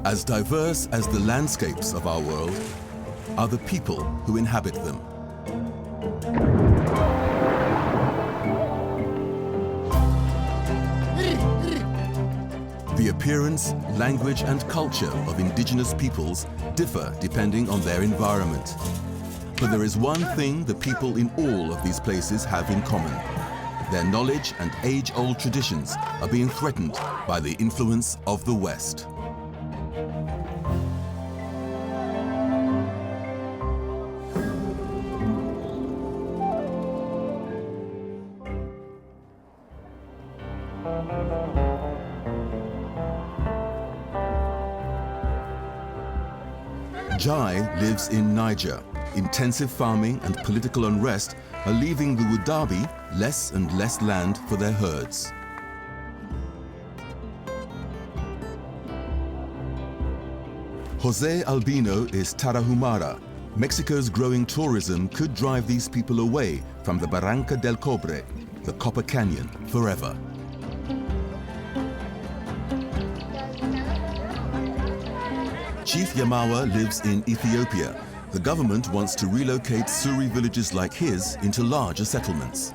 As diverse as the landscapes of our world are the people who inhabit them. The appearance, language and culture of indigenous peoples differ depending on their environment. But there is one thing the people in all of these places have in common. Their knowledge and age-old traditions are being threatened by the influence of the West. Jai lives in Niger. Intensive farming and political unrest are leaving the Woodabe less and less land for their herds. Jose Albino is Tarahumara. Mexico's growing tourism could drive these people away from the Barranca del Cobre, the Copper Canyon, forever. Chief Yamawa lives in Ethiopia. The government wants to relocate Suri villages like his into larger settlements.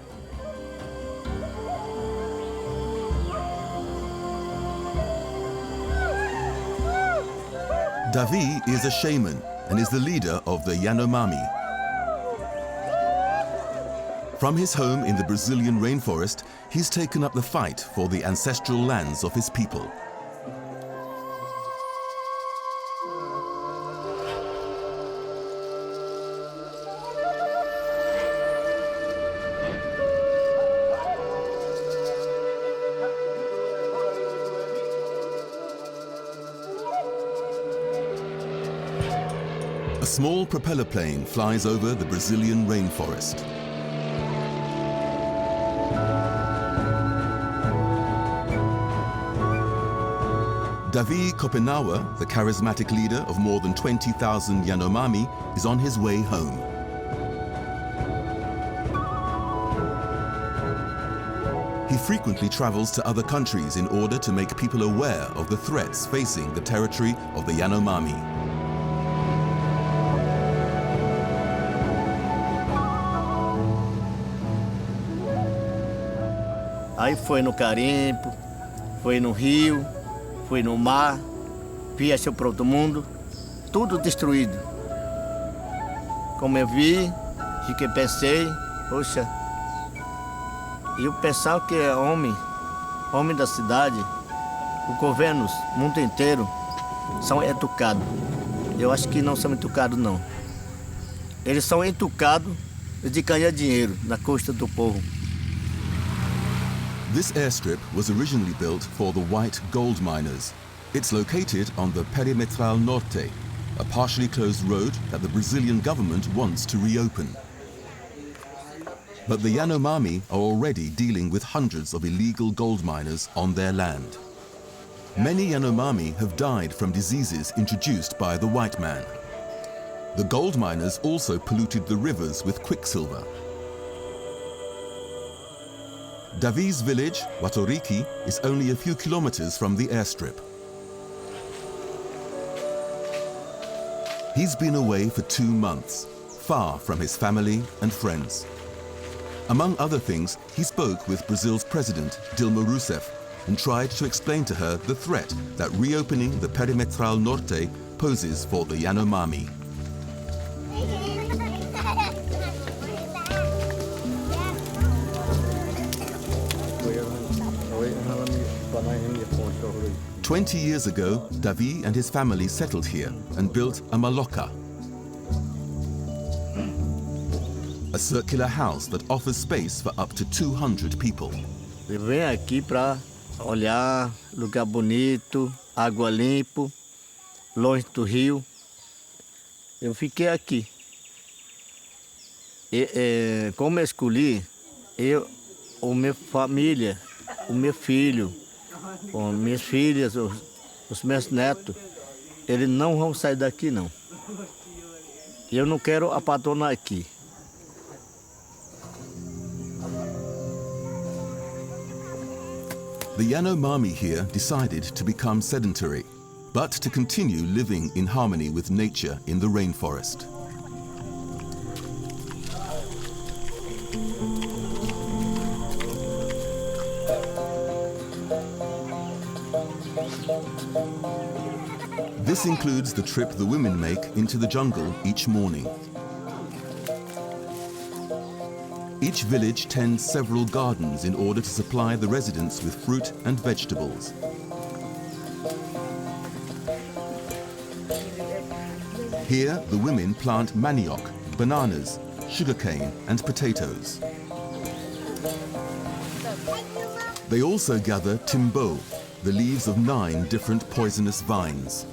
Davi is a shaman and is the leader of the Yanomami. From his home in the Brazilian rainforest, he's taken up the fight for the ancestral lands of his people. A small propeller plane flies over the Brazilian rainforest. Davi Kopenawa, the charismatic leader of more than 20,000 Yanomami, is on his way home. He frequently travels to other countries in order to make people aware of the threats facing the territory of the Yanomami. Aí foi no garimpo, foi no rio, foi no mar, viajou para outro mundo, tudo destruído. Como eu vi, fiquei pensei, poxa, e o pessoal que é homem da cidade, os governos, o mundo inteiro, são educados. Eu acho que não são educados não. Eles são educados de ganhar dinheiro na costa do povo. This airstrip was originally built for the white gold miners. It's located on the Perimetral Norte, a partially closed road that the Brazilian government wants to reopen. But the Yanomami are already dealing with hundreds of illegal gold miners on their land. Many Yanomami have died from diseases introduced by the white man. The gold miners also polluted the rivers with quicksilver. Davi's village, Watoriki, is only a few kilometers from the airstrip. He's been away for 2 months, far from his family and friends. Among other things, he spoke with Brazil's president, Dilma Rousseff, and tried to explain to her the threat that reopening the Perimetral Norte poses for the Yanomami. "20 years ago, Davi and his family settled here and built a maloca, a circular house that offers space for up to 200 people. Eu venho aqui para olhar lugar bonito, água limpa, longe do rio. Eu fiquei aqui. Como eu escolhi, a minha família, o meu filho, com minhas filhas, os meus netos, eles não vão sair daqui não. Eu não quero abandonar aqui. The Yanomami here decided to become sedentary, but to continue living in harmony with nature in the rainforest. This includes the trip the women make into the jungle each morning. Each village tends several gardens in order to supply the residents with fruit and vegetables. Here, the women plant manioc, bananas, sugarcane, and potatoes. They also gather timbo, the leaves of 9 different poisonous vines.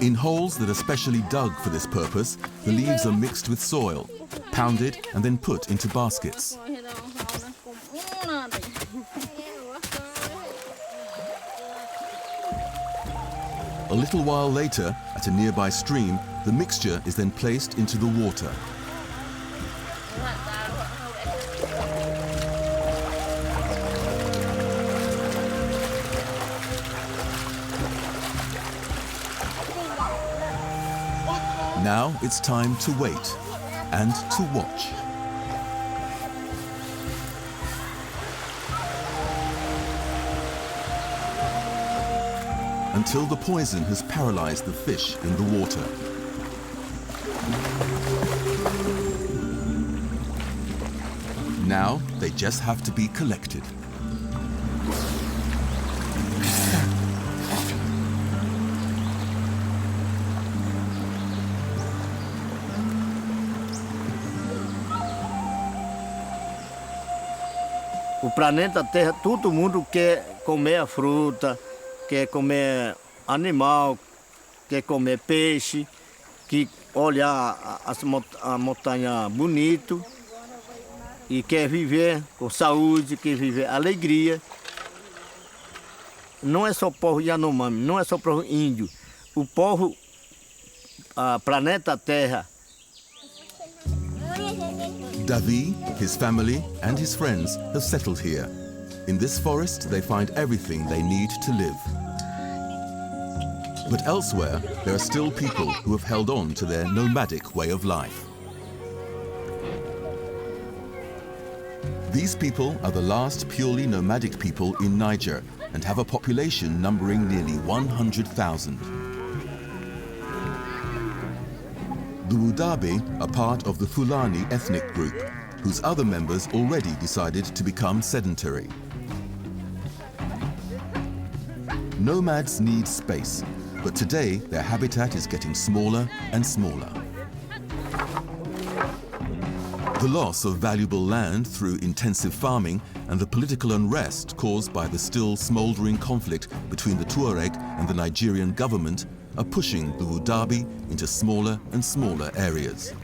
In holes that are specially dug for this purpose, the leaves are mixed with soil, pounded and then put into baskets. A little while later, at a nearby stream, the mixture is then placed into the water. Now it's time to wait and to watch. Until the poison has paralyzed the fish in the water. Now they just have to be collected. O planeta Terra, todo mundo quer comer a fruta, quer comer animal, quer comer peixe, que olhar a montanha bonito e quer viver com saúde, quer viver alegria. Não é só o povo Yanomami, não é só o povo índio. O povo, planeta Terra. Davi, his family and his friends have settled here. In this forest, they find everything they need to live. But elsewhere, there are still people who have held on to their nomadic way of life. These people are the last purely nomadic people in Niger and have a population numbering nearly 100,000. The Woodabe are part of the Fulani ethnic group, whose other members already decided to become sedentary. Nomads need space, but today their habitat is getting smaller and smaller. The loss of valuable land through intensive farming and the political unrest caused by the still smouldering conflict between the Tuareg and the Nigerian government are pushing the Woodabe into smaller and smaller areas.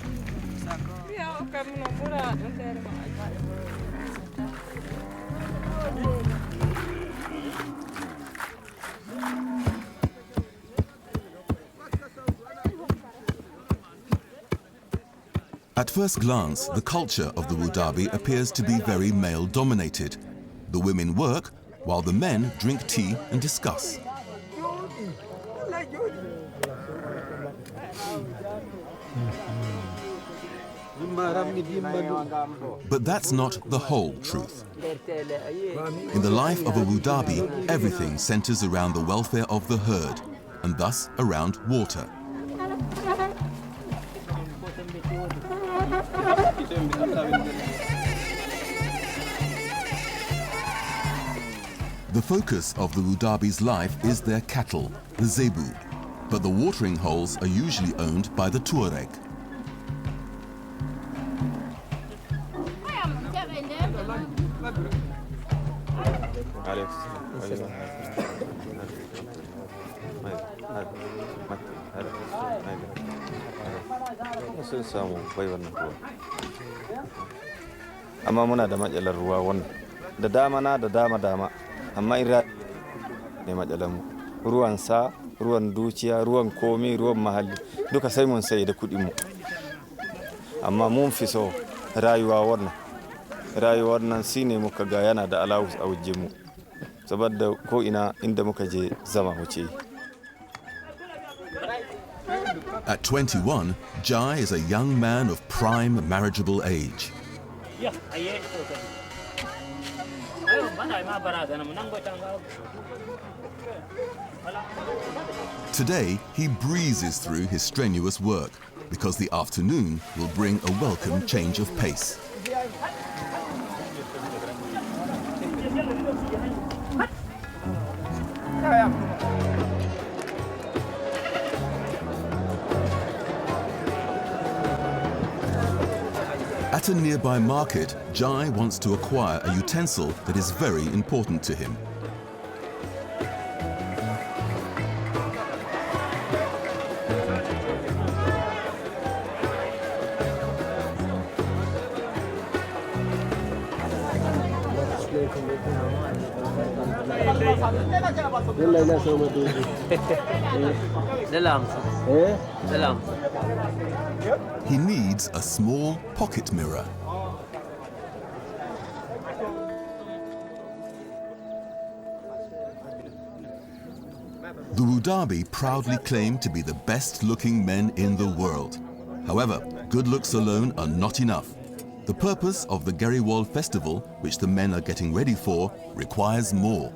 At first glance, the culture of the Woodabe appears to be very male-dominated. The women work, while the men drink tea and discuss. But that's not the whole truth. In the life of a Woodabe, everything centers around the welfare of the herd, and thus around water. The focus of the Woodabe's life is their cattle, the zebu, but the watering holes are usually owned by the Tuareg. Amma muna da matsalar ruwa wannan da dama na da dama amma ira ne matsalar mu ruwan sa ruwan dukiya, ruwan komi, ruwan mahalli duka sai mun sai da kuɗinmu. Amma mun fi so rayuwar nan shine muka ga yana da alawus a wajenmu, saboda ko ina inda muka je zama wuce. At 21, Jai is a young man of prime marriageable age. Today, he breezes through his strenuous work because the afternoon will bring a welcome change of pace. At a nearby market, Jai wants to acquire a utensil that is very important to him. He needs a small pocket mirror. The Woodabe proudly claim to be the best-looking men in the world. However, good looks alone are not enough. The purpose of the Geriwal festival, which the men are getting ready for, requires more.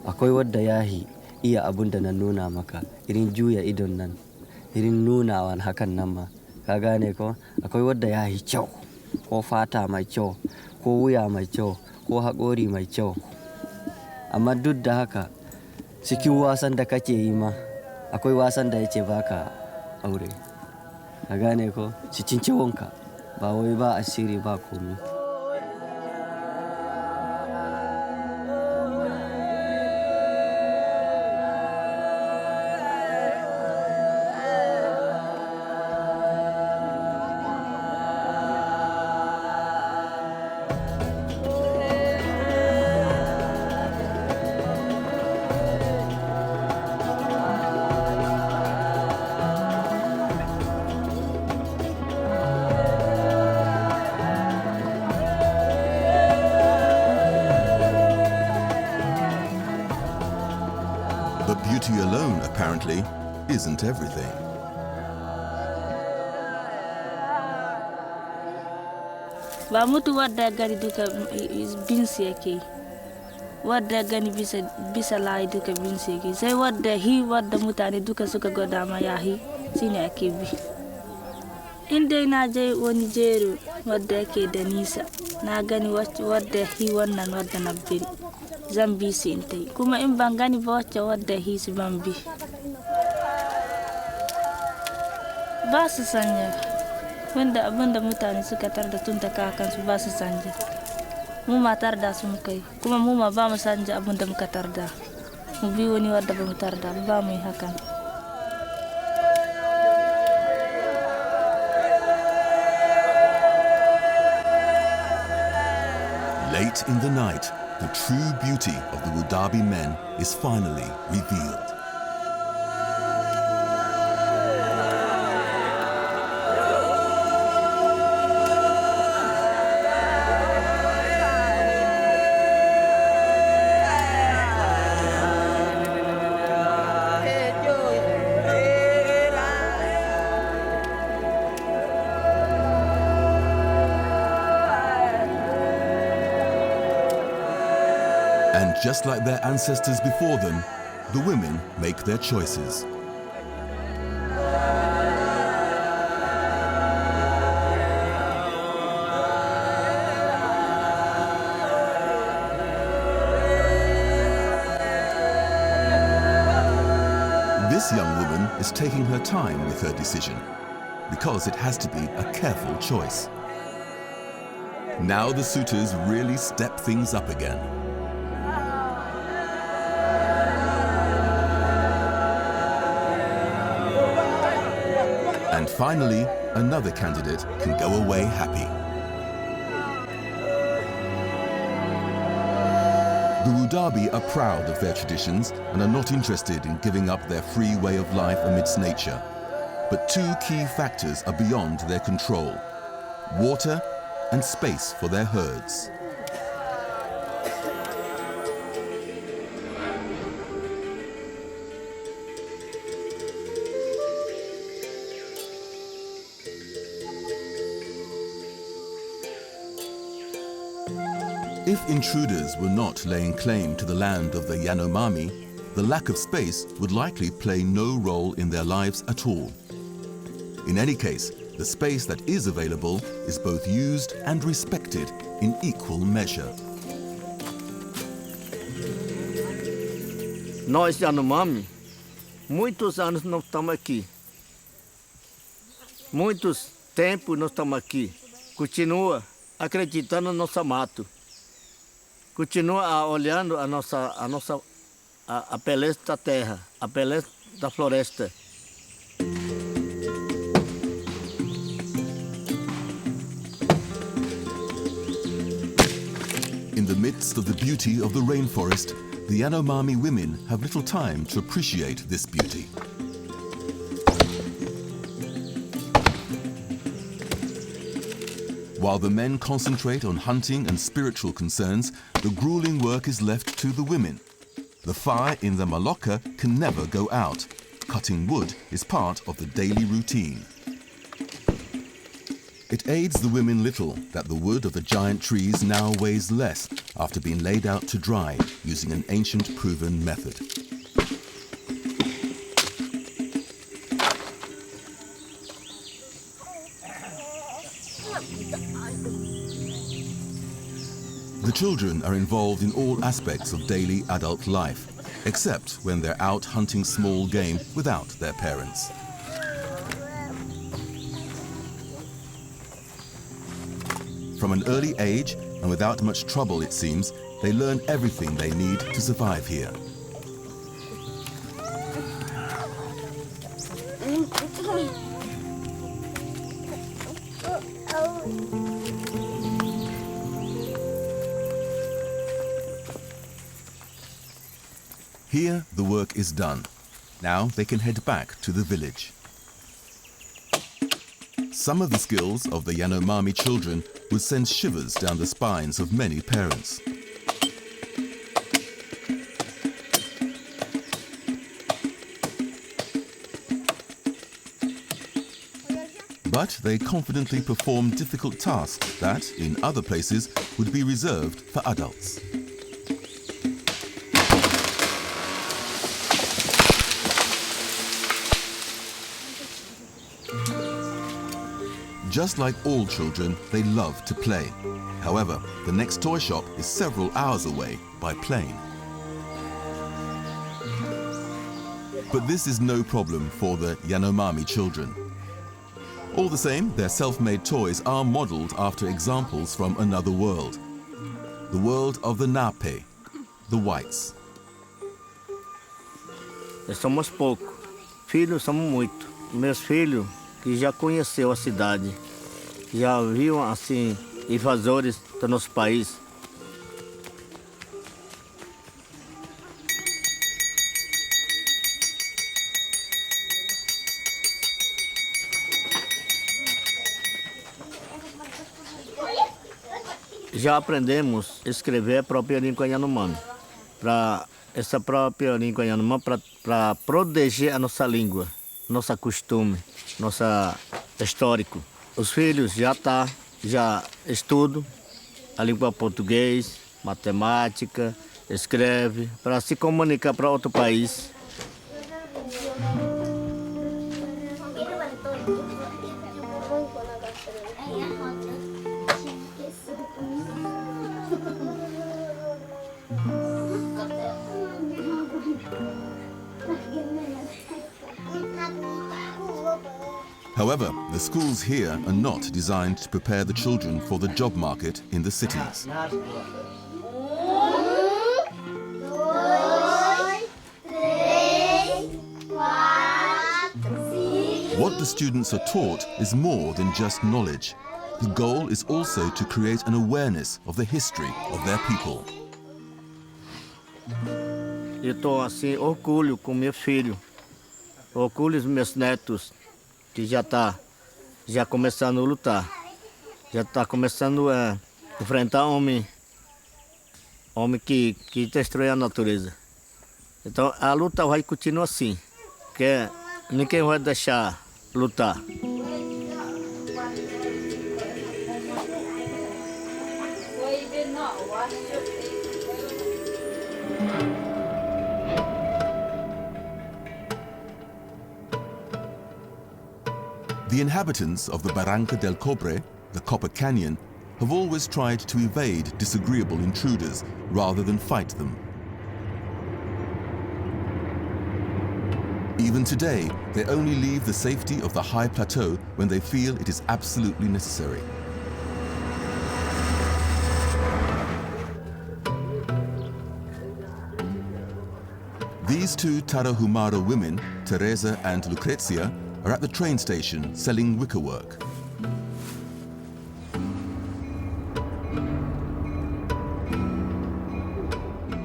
Akwai wadda yahi iya abun da na nuna maka, irin juya idon nan, irin nunawan hakan nan ma, ka gane ko? Akwai wadda yahi kyau, ko fata mai kyau, ko wuya mai kyau, ko haƙori mai kyau. Amma duk da haka, cikin wasan da kake yi ma, akwai wasan da yace baka aure. Ka gane ko? Cikin kyawunka, ba wai ba asiri ba komi. But beauty alone, apparently, isn't everything. Ba mutu wadda gani duka binsi yake, wadda gani bisa layi duka binsi yake, sai wadda mutane duka suka gwada ma yahi shine ake bi. Inda na je wani jeru wadda yake da nisa, na gani wadda wannan wadda na biri, zan bi su in tai, kuma in ban gani ba wacce wadda su ban bi. Ba su sanya, wanda abinda mutane suka tarda tun da kakansu ba su sanja. Mu ma tarda su muka yi, kuma mu ma ba mu sanja abinda muka tarda. Mu bi wani wadda ba mu tarda, ba mu yi hakan. Late in the night, the true beauty of the Woodabe men is finally revealed. And just like their ancestors before them, the women make their choices. is taking her time with her decision, because it has to be a careful choice. Now the suitors really step things up again. And finally, another candidate can go away happy. The Woodabe are proud of their traditions and are not interested in giving up their free way of life amidst nature. But two key factors are beyond their control: water and space for their herds. If intruders were not laying claim to the land of the Yanomami, the lack of space would likely play no role in their lives at all. In any case, the space that is available is both used and respected in equal measure. Nós, Yanomami, muitos anos nós estamos aqui. Muitos tempos nós estamos aqui. Continua acreditando no nosso mato. Continua olhando a beleza da terra, a beleza da floresta. In the midst of the beauty of the rainforest, the Yanomami women have little time to appreciate this beauty. While the men concentrate on hunting and spiritual concerns, the grueling work is left to the women. The fire in the maloka can never go out. Cutting wood is part of the daily routine. It aids the women little that the wood of the giant trees now weighs less after being laid out to dry using an ancient proven method. The children are involved in all aspects of daily adult life, except when they're out hunting small game without their parents. From an early age, and without much trouble it seems, they learn everything they need to survive here. Here, the work is done. Now they can head back to the village. Some of the skills of the Yanomami children would send shivers down the spines of many parents. But they confidently perform difficult tasks that, in other places, would be reserved for adults. Just like all children, they love to play. However, the next toy shop is several hours away by plane. But this is no problem for the Yanomami children. All the same, their self-made toys are modeled after examples from another world. The world of the Nape, the whites. Somos pouco. Filhos somos muito. Meus filhos que já conheceu a cidade, já viram assim invasores do nosso país. Já aprendemos a escrever a própria língua Yanomami. Para essa própria língua Yanomami, para proteger a nossa língua, nosso costume, nosso histórico. Os filhos já estudam a língua português, matemática, escreve, para se comunicar para outro país. However, the schools here are not designed to prepare the children for the job market in the cities. What the students are taught is more than just knowledge. The goal is also to create an awareness of the history of their people. Eu estou assim, orgulho com meu filho, orgulho dos meus netos, que já começando a lutar, já está começando a enfrentar homem que destrói a natureza. Então a luta vai continuar assim, que ninguém vai deixar lutar. The inhabitants of the Barranca del Cobre, the Copper Canyon, have always tried to evade disagreeable intruders rather than fight them. Even today, they only leave the safety of the high plateau when they feel it is absolutely necessary. These two Tarahumara women, Teresa and Lucrezia, are at the train station selling wickerwork.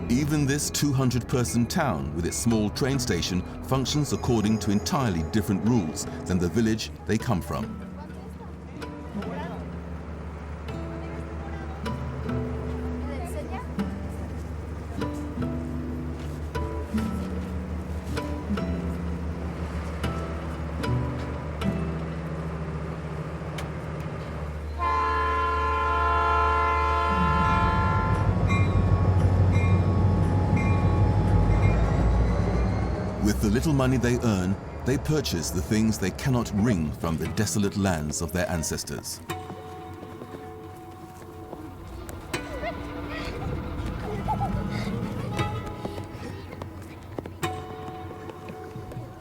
Even this 200-person town with its small train station functions according to entirely different rules than the village they come from. With the little money they earn, they purchase the things they cannot wring from the desolate lands of their ancestors.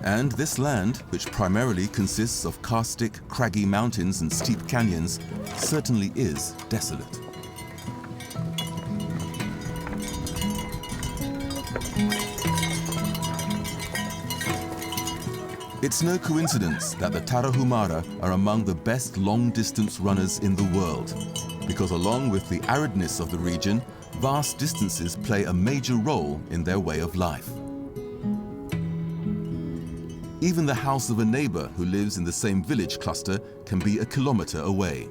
And this land, which primarily consists of karstic, craggy mountains and steep canyons, certainly is desolate. It's no coincidence that the Tarahumara are among the best long-distance runners in the world, because along with the aridness of the region, vast distances play a major role in their way of life. Even the house of a neighbor who lives in the same village cluster can be a kilometer away.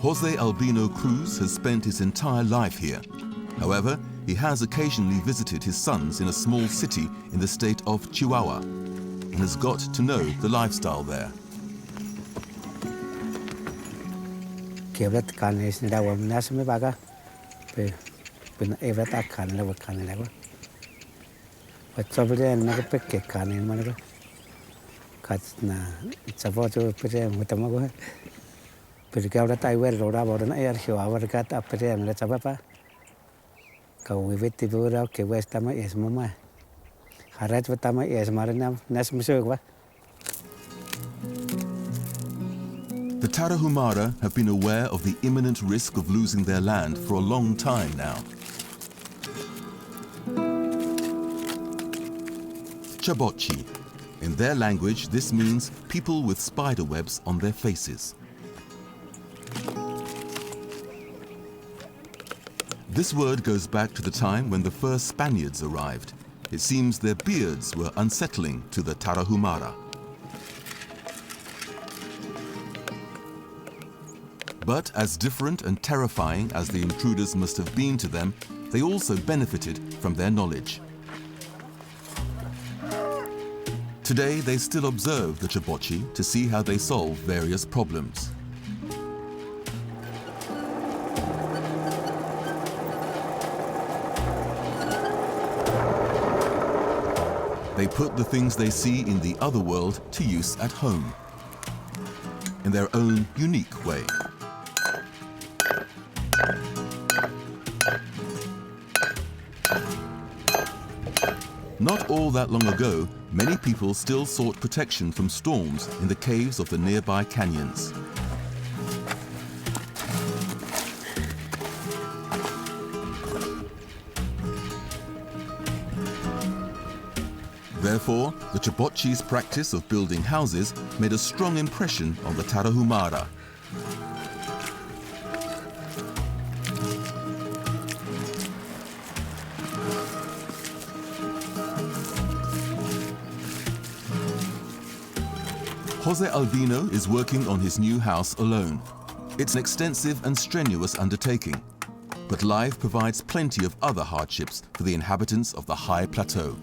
Jose Albino Cruz has spent his entire life here. However, he has occasionally visited his sons in a small city in the state of Chihuahua and has got to know the lifestyle there. The Tarahumara have been aware of the imminent risk of losing their land for a long time now. Chabochi. In their language, this means people with spider webs on their faces. This word goes back to the time when the first Spaniards arrived. It seems their beards were unsettling to the Tarahumara. But as different and terrifying as the intruders must have been to them, they also benefited from their knowledge. Today, they still observe the Chabochi to see how they solve various problems. They put the things they see in the other world to use at home. in their own unique way. Not all that long ago, many people still sought protection from storms in the caves of the nearby canyons. Therefore, the Chibok's practice of building houses made a strong impression on the Tarahumara. Jose Albino is working on his new house alone. It's an extensive and strenuous undertaking, but life provides plenty of other hardships for the inhabitants of the high plateau.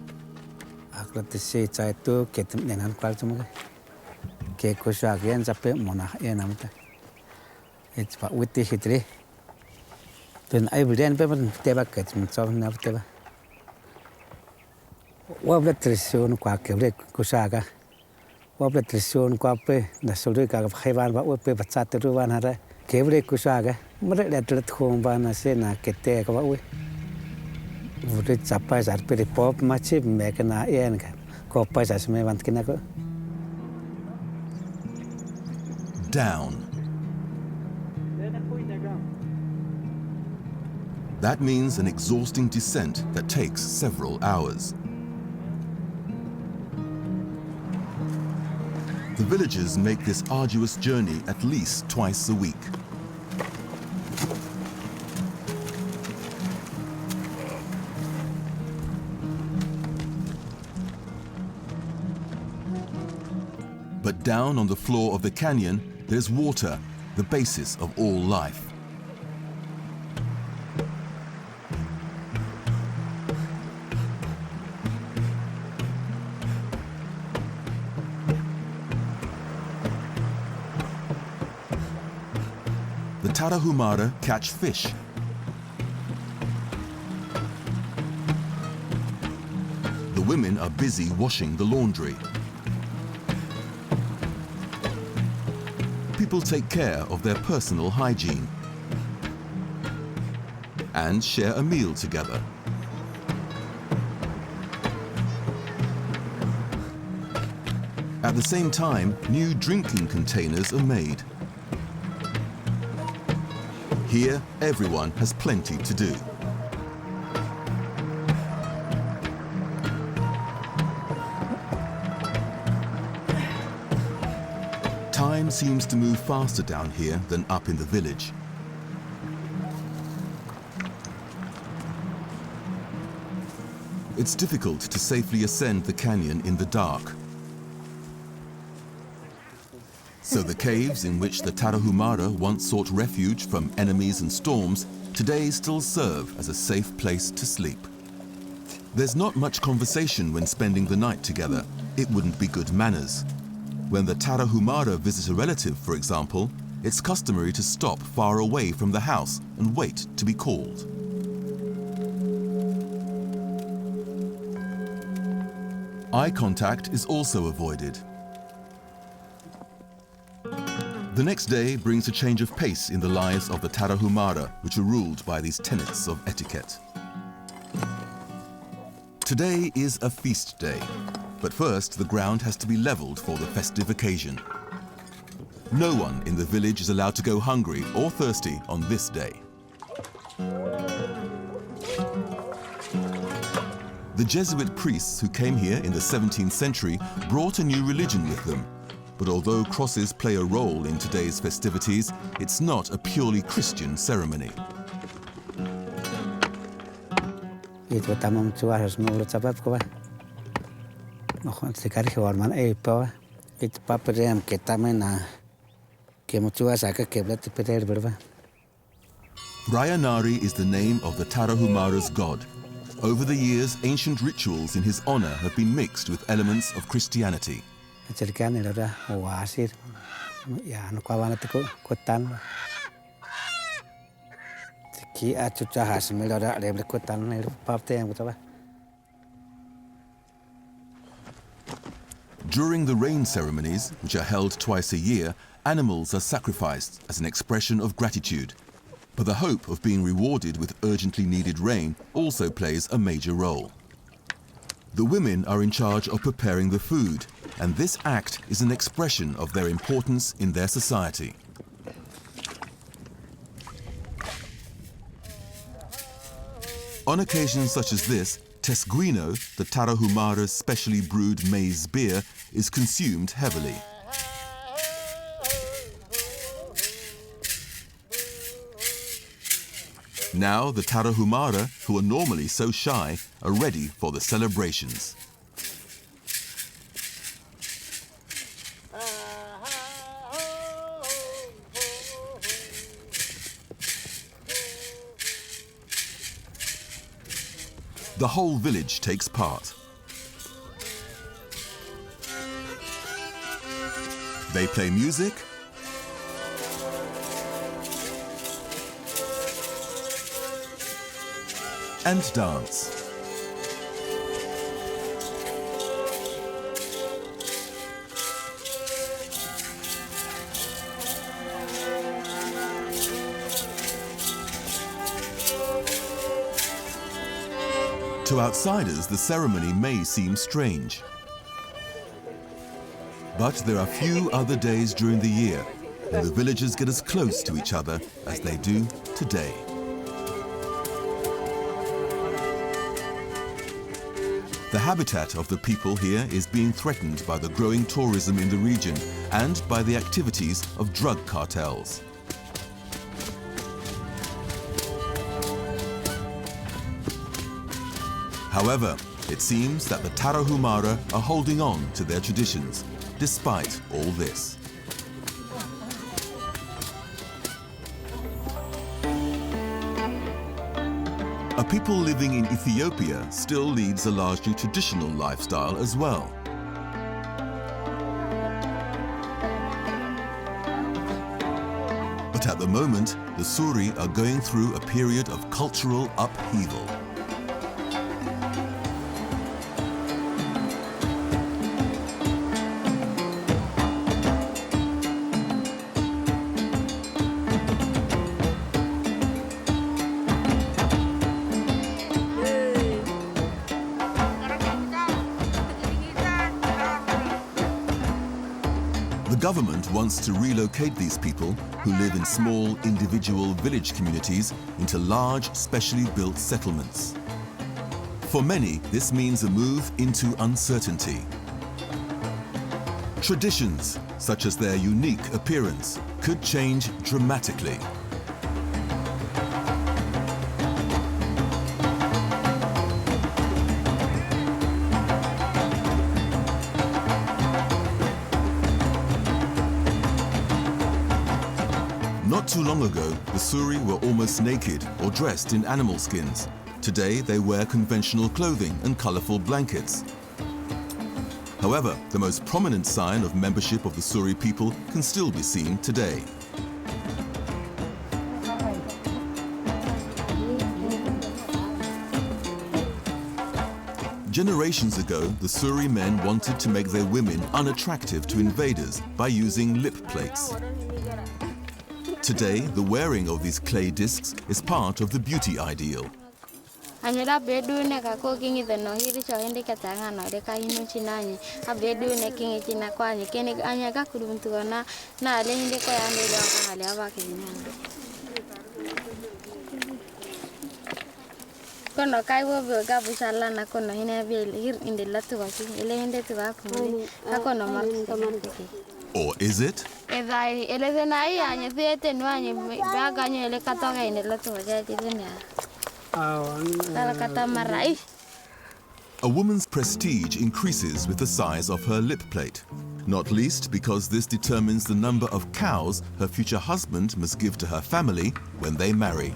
Down. That means an exhausting descent that takes several hours. The villagers make this arduous journey at least twice a week. But down on the floor of the canyon, there's water, the basis of all life. The Tarahumara catch fish. The women are busy washing the laundry. People take care of their personal hygiene and share a meal together. At the same time, new drinking containers are made. Here, everyone has plenty to do. Time seems to move faster down here than up in the village. It's difficult to safely ascend the canyon in the dark. So the caves in which the Tarahumara once sought refuge from enemies and storms today still serve as a safe place to sleep. There's not much conversation when spending the night together. It wouldn't be good manners. When the Tarahumara visit a relative, for example, it's customary to stop far away from the house and wait to be called. Eye contact is also avoided. The next day brings a change of pace in the lives of the Tarahumara, which are ruled by these tenets of etiquette. Today is a feast day, but first the ground has to be leveled for the festive occasion. No one in the village is allowed to go hungry or thirsty on this day. The Jesuit priests who came here in the 17th century brought a new religion with them. But although crosses play a role in today's festivities, it's not a purely Christian ceremony. Rayanari is the name of the Tarahumara's god. Over the years, ancient rituals in his honor have been mixed with elements of Christianity. During the rain ceremonies, which are held twice a year, animals are sacrificed as an expression of gratitude. But the hope of being rewarded with urgently needed rain also plays a major role. The women are in charge of preparing the food, and this act is an expression of their importance in their society. On occasions such as this, tesguino, the Tarahumara's specially brewed maize beer, is consumed heavily. Now the Tarahumara, who are normally so shy, are ready for the celebrations. The whole village takes part. They play music, and dance. To outsiders, the ceremony may seem strange. But there are few other days during the year when the villagers get as close to each other as they do today. The habitat of the people here is being threatened by the growing tourism in the region and by the activities of drug cartels. However, it seems that the Tarahumara are holding on to their traditions, despite all this. A people living in Ethiopia still leads a largely traditional lifestyle as well. But at the moment, the Suri are going through a period of cultural upheaval. The government wants to relocate these people who live in small individual village communities into large, specially built settlements. For many, this means a move into uncertainty. Traditions, such as their unique appearance, could change dramatically. Not too long ago, the Suri were almost naked or dressed in animal skins. Today, they wear conventional clothing and colorful blankets. However, the most prominent sign of membership of the Suri people can still be seen today. Generations ago, the Suri men wanted to make their women unattractive to invaders by using lip plates. Today, the wearing of these clay discs is part of the beauty ideal. Or is it? A woman's prestige increases with the size of her lip plate, not least because this determines the number of cows her future husband must give to her family when they marry.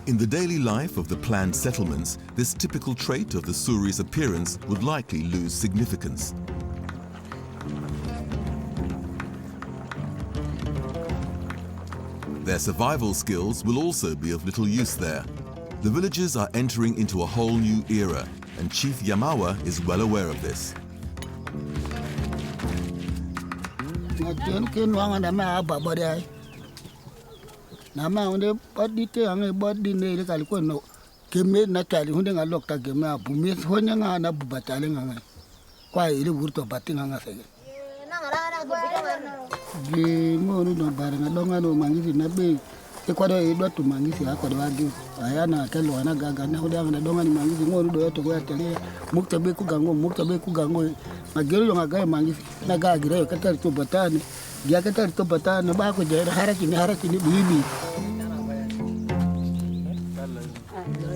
In the daily life of the planned settlements, this typical trait of the Suri's appearance would likely lose significance. Their survival skills will also be of little use there. The villagers are entering into a whole new era, and Chief Yamawa is well aware of this.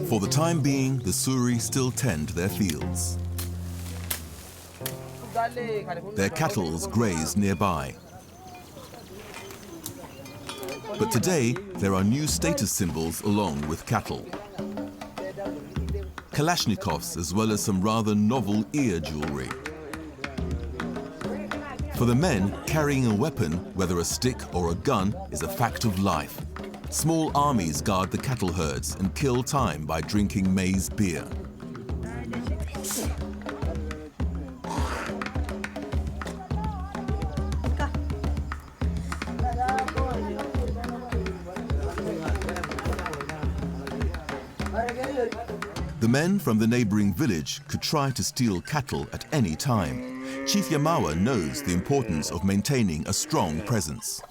For the time being, the Suri still tend their fields. Their cattle graze nearby. But today, there are new status symbols along with cattle. Kalashnikovs, as well as some rather novel ear jewelry. For the men, carrying a weapon, whether a stick or a gun, is a fact of life. Small armies guard the cattle herds and kill time by drinking maize beer. The men from the neighboring village could try to steal cattle at any time. Chief Yamawa knows the importance of maintaining a strong presence.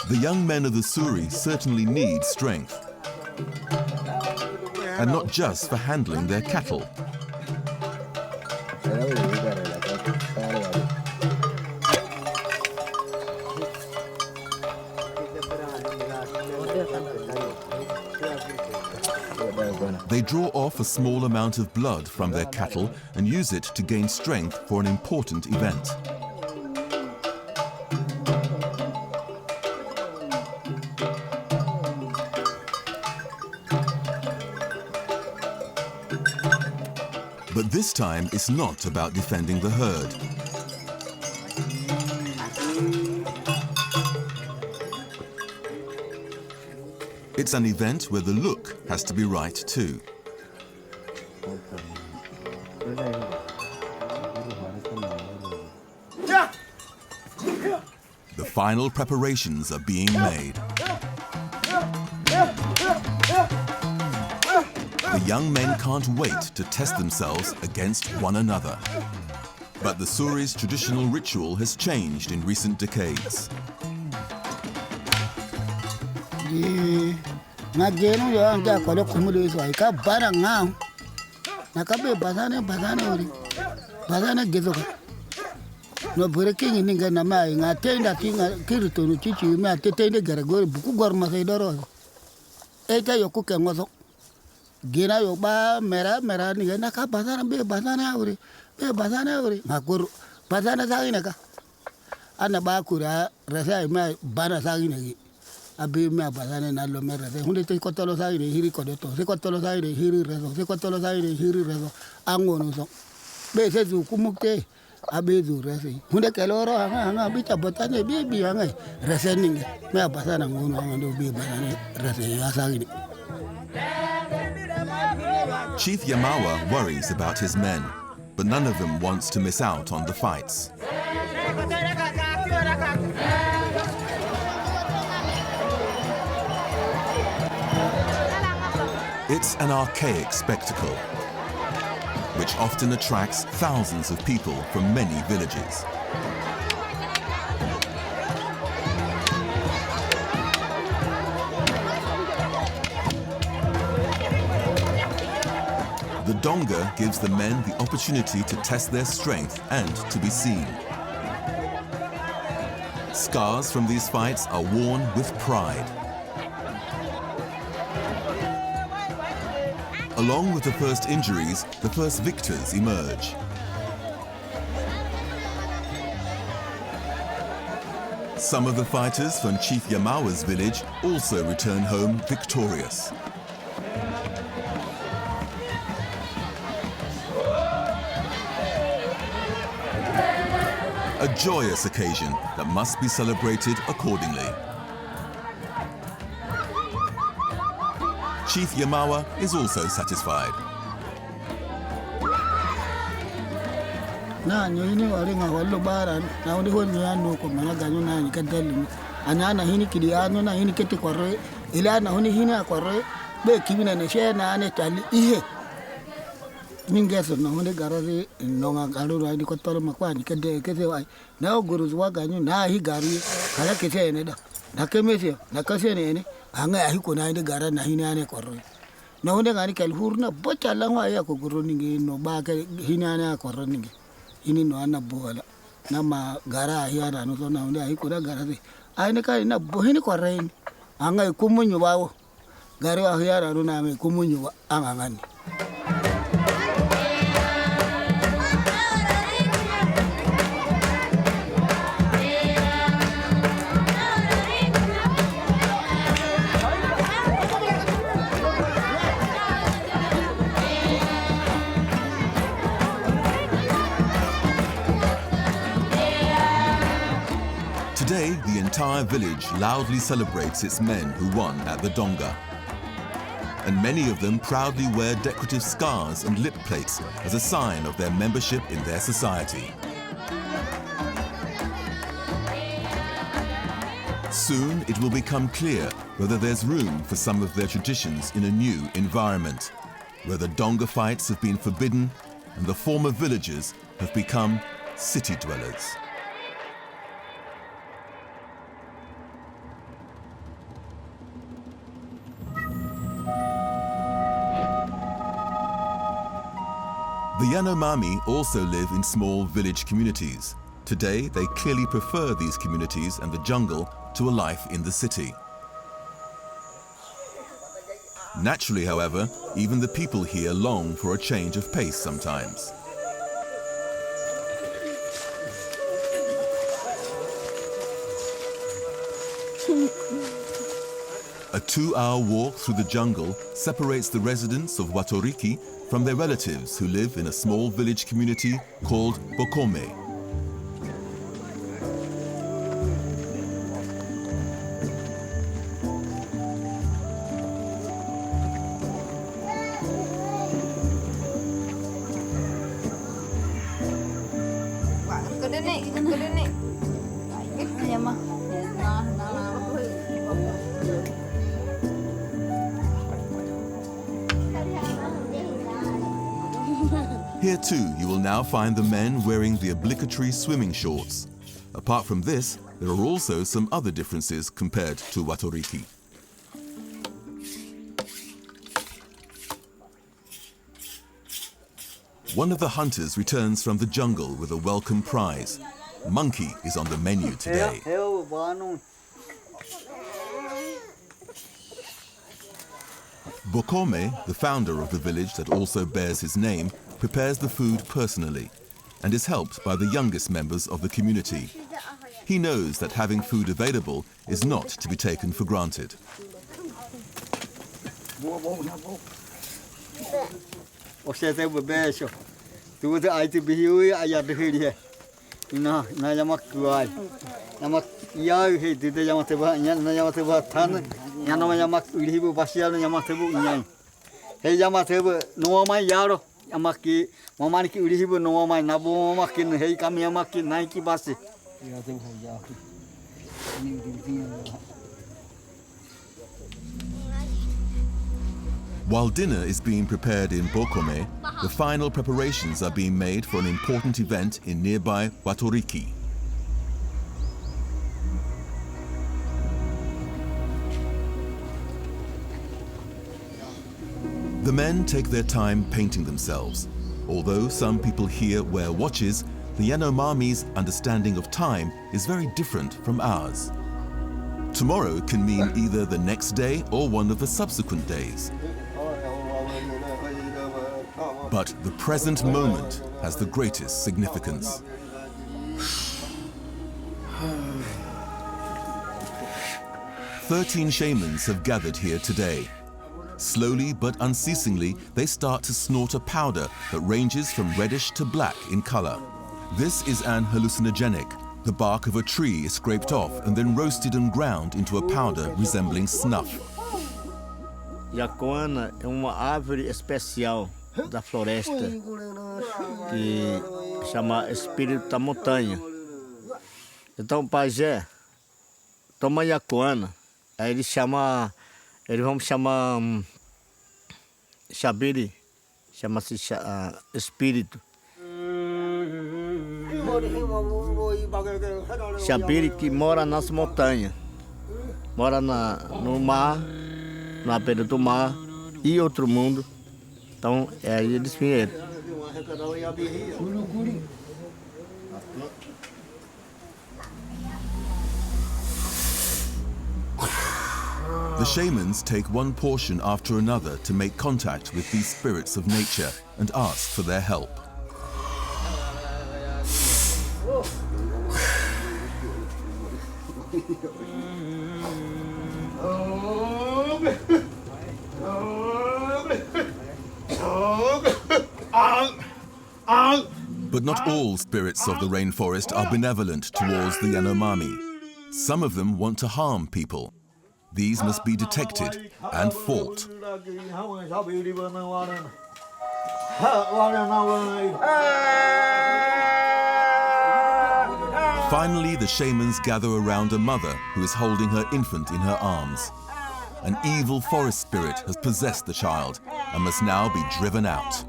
The young men of the Suri certainly need strength, and not just for handling their cattle. They draw off a small amount of blood from their cattle and use it to gain strength for an important event. But this time, it's not about defending the herd. It's an event where the look has to be right too. The final preparations are being made. The young men can't wait to test themselves against one another. But the Suri's traditional ritual has changed in recent decades. No breaking ninga na mai nga tenda kinga kirito no chichi me atende garagori buku gorma sai doro eta yoku kengozo gina yo ba mera ninga na ka bazana be bazana uri makuru bazana sagina ka ana ba kura rasa me bana sagina gi abi me bazana na lo mera se hunde te kotolo sagina hiri kodoto se kotolo sagina hiri rezo se kotolo sagina hiri rezo angono so be se zu kumukte abezu resi hunde keloro anga bicha botane bibi anga resening me abasana ngono ando bi banane resi asagini. Chief Yamawa worries about his men, but none of them wants to miss out on the fights. It's an archaic spectacle, which often attracts thousands of people from many villages. The Donga gives the men the opportunity to test their strength and to be seen. Scars from these fights are worn with pride. Along with the first injuries, the first victors emerge. Some of the fighters from Chief Yamawa's village also return home victorious. A joyous occasion that must be celebrated accordingly. Chief Yamawa is also satisfied. Na nyini walinga wallo bara na wani honi yano ko mana ganyo na ni kadali anana hini kidi ano na hini kete korre ila na honi hini korre be kibina ne she na ne tali ihe mingeso na honi garare nonga garu ra di ko tolo makwa ni kede kete wai na guru zwa ganyo na hi gari kala kete ne da na kemese na kase ne anga hi ko na ni gara na hini ane korre na honi gani kal hurna bocha langwa ya ko guru ninge no ba ke hini ane korre ninge ini no ana bola na ma gara ya na no na unde ai ko da gara de ai ne kai na bo hini ko rein anga ku munyu bawo gari wa ya na no na me ku munyu ba anga ngani. Today, the entire village loudly celebrates its men who won at the Donga. And many of them proudly wear decorative scars and lip plates as a sign of their membership in their society. Soon, it will become clear whether there's room for some of their traditions in a new environment, where the Donga fights have been forbidden and the former villagers have become city dwellers. The Yanomami also live in small village communities. Today, they clearly prefer these communities and the jungle to a life in the city. Naturally, however, even the people here long for a change of pace sometimes. A 2-hour walk through the jungle separates the residents of Watoriki from their relatives who live in a small village community called Bokome. Here too, you will now find the men wearing the obligatory swimming shorts. Apart from this, there are also some other differences compared to Watoriki. One of the hunters returns from the jungle with a welcome prize. Monkey is on the menu today. Bokome, the founder of the village that also bears his name, prepares the food personally and is helped by the youngest members of the community. He knows that having food available is not to be taken for granted. Amaki mamani ki ulihibu no mama nabo maki hei kami amaki naiki basi. While dinner is being prepared in Bokome, the final preparations are being made for an important event in nearby Watoriki. The men take their time painting themselves. Although some people here wear watches, the Yanomami's understanding of time is very different from ours. Tomorrow can mean either the next day or one of the subsequent days. But the present moment has the greatest significance. "13 shamans have gathered here today. Slowly but unceasingly, they start to snort a powder that ranges from reddish to black in color. This is an hallucinogenic. The bark of a tree is scraped off and then roasted and ground into a powder resembling snuff. Yacoana é uma árvore especial da floresta que chama espírito da montanha. Então o pajé toma yacoana, aí eles vão chamar xabiri, chama-se espírito. Xabiri que mora nas montanhas, mora no mar, na beira do mar e outro mundo. Então aí eles vieram. The shamans take one portion after another to make contact with these spirits of nature and ask for their help. But not all spirits of the rainforest are benevolent towards the Yanomami. Some of them want to harm people. These must be detected and fought. Finally, the shamans gather around a mother who is holding her infant in her arms. An evil forest spirit has possessed the child and must now be driven out.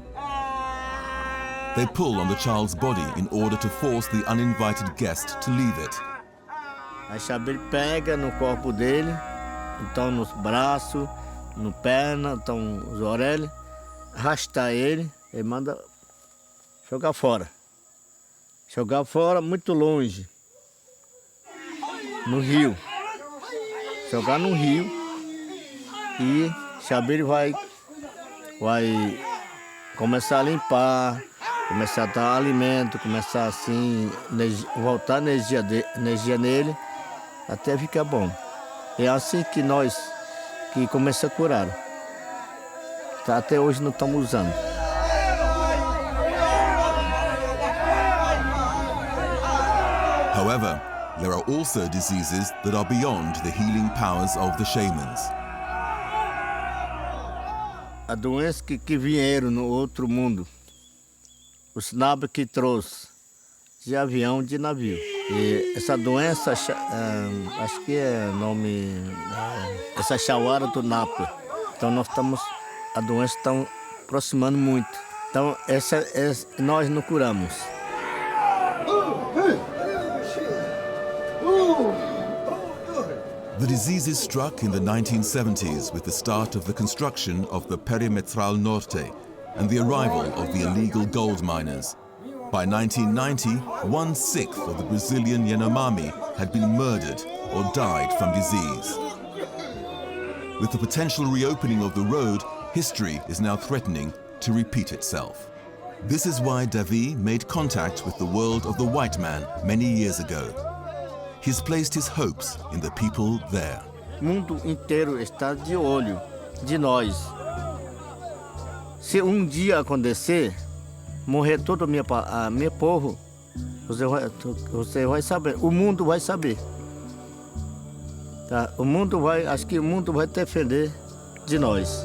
They pull on the child's body in order to force the uninvited guest to leave it. A Xabiri pega no corpo dele, então nos braços, no perna, então os orelhas, arrasta ele e manda jogar fora. Jogar fora muito longe, no rio. Jogar no rio e Xabiri vai começar a limpar, começar a dar alimento, começar assim, voltar energia nele, até ficar bom. É assim que começa a curar. Até hoje não estamos usando. However, there are also diseases that are beyond the healing powers of the shamans. A doença que vieram no outro mundo, os nabos que trouxe de avião, de navio. E essa doença, acho que é nome, essa chauara do Napa. Então a doença está aproximando muito. Então nós não curamos. The diseases struck in the 1970s with the start of the construction of the Perimetral Norte and the arrival of the illegal gold miners. By 1990, 1/6 of the Brazilian Yanomami had been murdered or died from disease. With the potential reopening of the road, history is now threatening to repeat itself. This is why Davi made contact with the world of the white man many years ago. He's placed his hopes in the people there. O mundo inteiro está de olho de nós. Se dia acontecer, morrer todo meu povo, você vai saber, o mundo vai saber. Tá? Acho que o mundo vai defender de nós.